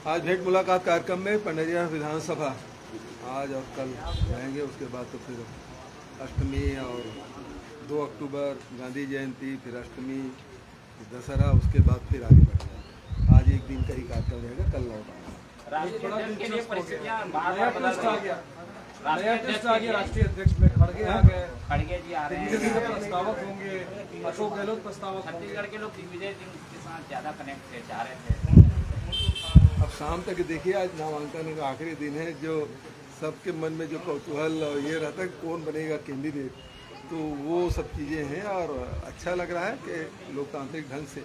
आज भेंट मुलाकात कार्यक्रम में पंडरिया विधानसभा आज और कल रहेंगे। उसके बाद तो फिर अष्टमी और 2 अक्टूबर गांधी जयंती, फिर अष्टमी, फिर दशहरा, उसके बाद फिर आगे बढ़ेगा। आज एक दिन का ही कार्यक्रम रहेगा, कल लौट आएगा। राष्ट्रीय अध्यक्ष में खड़गे आ गए, खड़गे जी आ रहे हैं, प्रस्तावक होंगे, अशोक गहलोत प्रस्तावक, छत्तीसगढ़ के लोग दिग्विजय सिंह के साथ ज्यादा कनेक्ट चाह रहे थे। अब शाम तक देखिए, आज नामांकन का आखिरी दिन है। जो सबके मन में जो कौतूहल और ये रहता है कि कौन बनेगा कैंडिडेट, तो वो सब चीज़ें हैं। और अच्छा लग रहा है कि लोकतांत्रिक ढंग से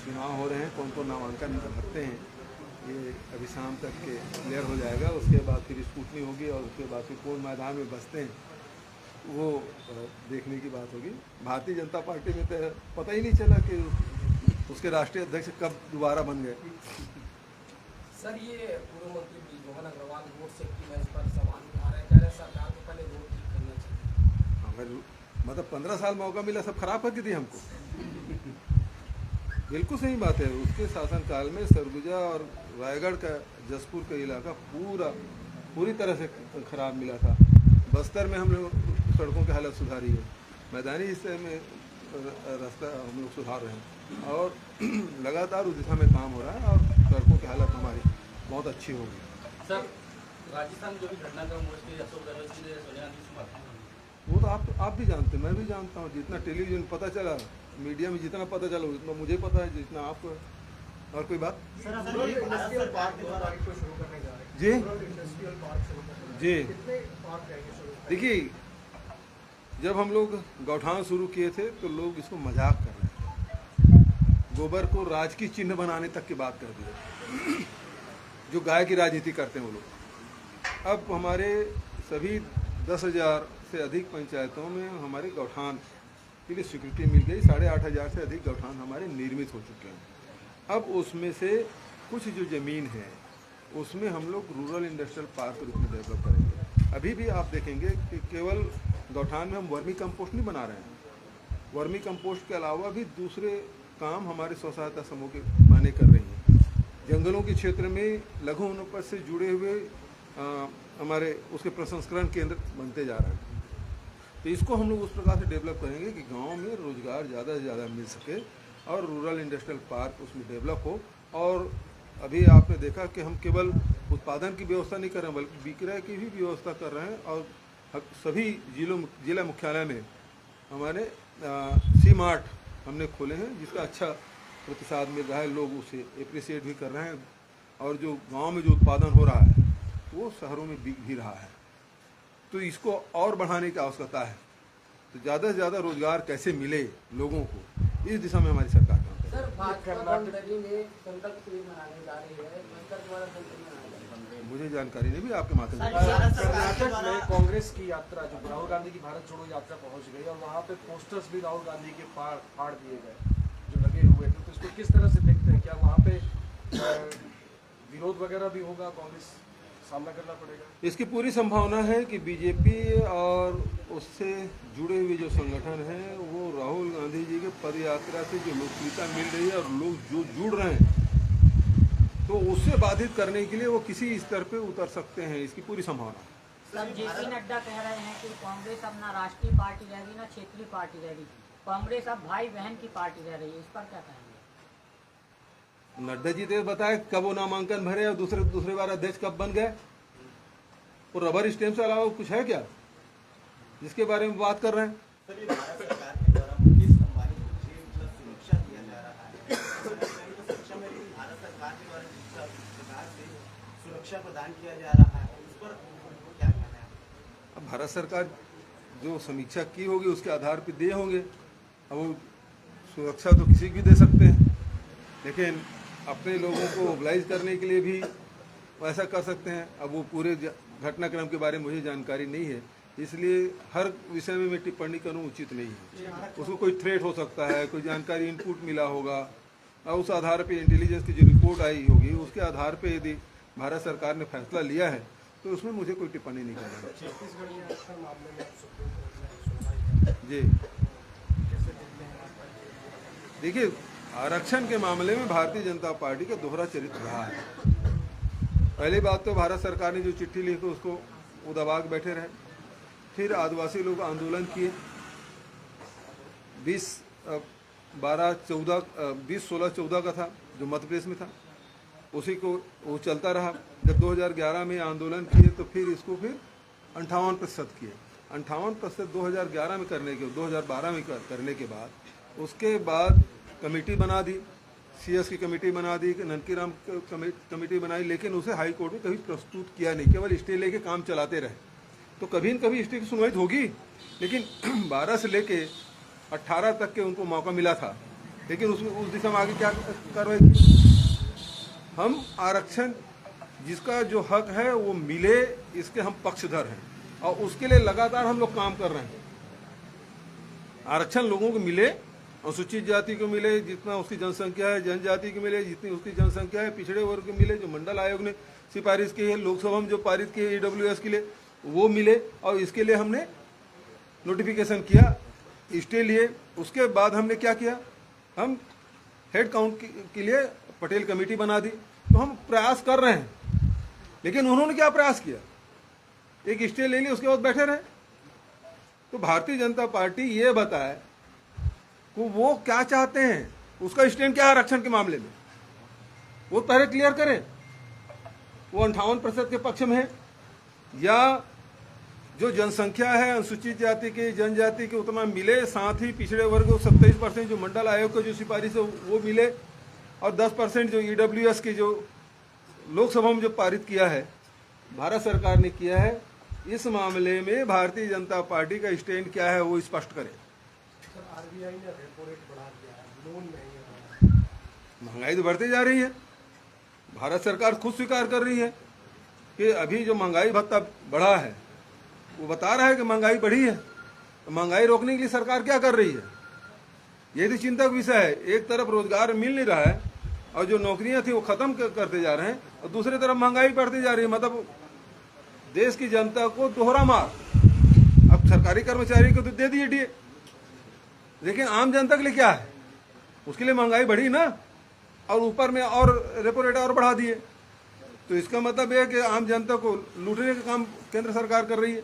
चुनाव हो रहे हैं। कौन कौन नामांकन भरते हैं ये अभी शाम तक के क्लियर हो जाएगा। उसके बाद फिर स्कूटनी होगी और उसके बाद फिर कौन मैदान में बसते हैं वो देखने की बात होगी। भारतीय जनता पार्टी में तो पता ही नहीं चला कि उसके राष्ट्रीय अध्यक्ष कब दोबारा बन गए। सर, ये पूर्व मंत्री Brijmohan Agrawal vote safety match पर सवाल उठा रहे हैं, कह रहे हैं सरकार को पहले वोट ठीक करना चाहिए। अगर मतलब 15 साल मौका मिला, सब खराब करके दी हमको। बिल्कुल सही बात है। उसके शासनकाल में सरगुजा और रायगढ़ का, जसपुर का इलाका पूरी तरह से खराब मिला था। बस्तर में हम लोग सड़कों की हालत सुधारी है, मैदानी हिस्से में रास्ता हम लोग सुधार रहे हैं और लगातार उस दिशा में काम हो रहा है और सड़कों की हालत हमारी बहुत अच्छी होगी। सर, राजस्थान जो भी घटनाक्रम हुआ इसके अशोक गहलोत जी ने सोनिया गांधी समर्थन, वो तो आप भी जानते हैं, मैं भी जानता हूँ। जितना टेलीविजन पता चला, मीडिया में जितना पता चला, उतना मुझे पता है जितना आपको। और कोई बात? जी जी, देखिए, जब हम लोग गौठान शुरू किए थे तो लोग इसको मजाक कर रहे थे, गोबर को राजकीय चिन्ह बनाने तक की बात कर दी। जो गाय की राजनीति करते हैं वो लोग। अब हमारे सभी 10,000 से अधिक पंचायतों में हमारे गौठान के लिए स्वीकृति मिल गई। 8,500 से अधिक गौठान हमारे निर्मित हो चुके हैं। अब उसमें से कुछ जो ज़मीन है उसमें हम लोग रूरल इंडस्ट्रियल पार्क के रूप में डेवलप करेंगे। अभी भी आप देखेंगे कि केवल गौठान में हम वर्मी कंपोस्ट नहीं बना रहे हैं, वर्मी कंपोस्ट के अलावा भी दूसरे काम हमारे स्व सहायता समूह के माने कर रही हैं। जंगलों के क्षेत्र में लघु वनोपज से जुड़े हुए हमारे उसके प्रसंस्करण केंद्र बनते जा रहे हैं। तो इसको हम लोग उस प्रकार से डेवलप करेंगे कि गांव में रोजगार ज़्यादा से ज़्यादा मिल सके और रूरल इंडस्ट्रियल पार्क उसमें डेवलप हो। और अभी आपने देखा कि हम केवल उत्पादन की व्यवस्था नहीं कर रहे हैं बल्कि विक्रय की भी व्यवस्था कर रहे हैं। और सभी जिला मुख्यालय में हमारे सी मार्ट हमने खोले हैं, जिसका अच्छा प्रतिसाद मिल रहा है। लोग उसे एप्रिसिएट भी कर रहे हैं और जो गांव में जो उत्पादन हो रहा है वो शहरों में बिक भी रहा है। तो इसको और बढ़ाने की आवश्यकता है। तो ज़्यादा से ज़्यादा रोजगार कैसे मिले लोगों को, इस दिशा में हमारी सरकार काम कर रही है। सर, भाजपा में संकल्प मनाने जा रही है, मुझे जानकारी नहीं भी आपके माध्यम से। कर्नाटक में कांग्रेस की यात्रा, जो राहुल गांधी की भारत छोड़ो यात्रा पहुंच गई और वहाँ पे पोस्टर्स भी राहुल गांधी के फाड़ दिए गए जो लगे हुए थे। तो इसको किस तरह से देखते हैं? क्या वहाँ पे विरोध वगैरह भी होगा, कांग्रेस सामना करना पड़ेगा? इसकी पूरी संभावना है कि बीजेपी और उससे जुड़े हुए जो संगठन हैं वो राहुल गांधी जी के पद यात्रा से जो लोकप्रियता मिल रही है और लोग जो जुड़ रहे हैं तो उससे बाधित करने के लिए वो किसी स्तर पे उतर सकते हैं। इसकी पूरी संभावना। सर, जेपी नड्डा कह रहे हैं कि कांग्रेस अब ना राष्ट्रीय पार्टी रहेगी ना क्षेत्रीय पार्टी रहेगी, कांग्रेस अब भाई बहन की पार्टी रह रही है। इस पर क्या कहेंगे? नड्डा जी ने बताया कब वो नामांकन भरे और दूसरे बार अध्यक्ष कब बन गए। और रबर स्टैंप से अलावा कुछ है क्या जिसके बारे में बात कर रहे हैं? सुरक्षा प्रदान किया जा रहा है, उस पर क्या कहना है? अब भारत सरकार जो समीक्षा की होगी उसके आधार पर दिए होंगे। अब वो सुरक्षा तो किसी भी दे सकते हैं, लेकिन अपने लोगों को मोबिलाइज करने के लिए भी ऐसा कर सकते हैं। अब वो पूरे घटनाक्रम के बारे में मुझे जानकारी नहीं है, इसलिए हर विषय में मैं टिप्पणी करूं उचित नहीं है। उसको कोई थ्रेट हो सकता है, कोई जानकारी इनपुट मिला होगा और उस आधार पे इंटेलिजेंस की जो रिपोर्ट आई होगी उसके आधार पे यदि भारत सरकार ने फैसला लिया है तो उसमें मुझे कोई टिप्पणी नहीं करना है। जी देखिए, आरक्षण के मामले में भारतीय जनता पार्टी का दोहरा चरित्र रहा है। पहली बात तो भारत सरकार ने जो चिट्ठी लिखी उसको वो दबा के बैठे रहे। फिर आदिवासी लोग आंदोलन किए 2016-14 का था जो मध्य प्रदेश में था, उसी को वो चलता रहा। जब 2011 में आंदोलन किए तो फिर इसको फिर 58% किए। 58% 2011 में करने के 2012 में करने के बाद उसके बाद कमेटी बना दी, CS की कमेटी बना दी, ननकी राम कमेटी बनाई, लेकिन उसे हाई कोर्ट में कभी प्रस्तुत किया नहीं, केवल स्टे लेके काम चलाते रहे। तो कभी न कभी स्टे की सुनवाई होगी, लेकिन 12 से लेके 18 तक के उनको मौका मिला था, लेकिन उस दिशा में आगे क्या कार्रवाई की? हम आरक्षण जिसका जो हक है वो मिले, इसके हम पक्षधर हैं और उसके लिए लगातार हम लोग काम कर रहे हैं। आरक्षण लोगों को मिले, अनुसूचित जाति को मिले जितना उसकी जनसंख्या है, जनजाति को मिले जितनी उसकी जनसंख्या है, पिछड़े वर्ग को मिले जो मंडल आयोग ने सिफारिश की है, लोकसभा में जो पारित की है EWS के लिए वो मिले, और इसके लिए हमने नोटिफिकेशन किया, स्टे लिए। उसके बाद हमने क्या किया, हम हेड काउंट के लिए पटेल कमेटी बना दी। तो हम प्रयास कर रहे हैं, लेकिन उन्होंने क्या प्रयास किया, एक स्टे ले ली, उसके बाद बैठे रहे। तो भारतीय जनता पार्टी ये बताए कि वो क्या चाहते हैं, उसका स्टैंड क्या है आरक्षण के मामले में, वो पहले क्लियर करें। वो 58% के पक्ष में है या जो जनसंख्या है अनुसूचित जाति की, जनजाति के उतना मिले, साथ ही पिछड़े वर्ग को 27% जो मंडल आयोग का जो सिफारिश है वो मिले, और 10% जो EWS की जो लोकसभा में जो पारित किया है भारत सरकार ने किया है। इस मामले में भारतीय जनता पार्टी का स्टैंड क्या है वो स्पष्ट करे। RBI ने रेपो रेट बढ़ा दिया है, लोन महंगे। महंगाई तो बढ़ती जा रही है, भारत सरकार खुद स्वीकार कर रही है कि अभी जो महंगाई भत्ता बढ़ा है वो बता रहा है कि महंगाई बढ़ी है। तो महंगाई रोकने के लिए सरकार क्या कर रही है, ये भी चिंता का विषय है। एक तरफ रोजगार मिल नहीं रहा है और जो नौकरियां थी वो खत्म करते जा रहे हैं, और दूसरी तरफ महंगाई बढ़ती जा रही है। मतलब देश की जनता को दोहरा मार। अब सरकारी कर्मचारी को तो दे दिए DA, लेकिन आम जनता के लिए क्या है, उसके लिए महंगाई बढ़ी ना, और ऊपर में और रेपो रेट और बढ़ा दिए। तो इसका मतलब है कि आम जनता को लूटने का काम केंद्र सरकार कर रही है।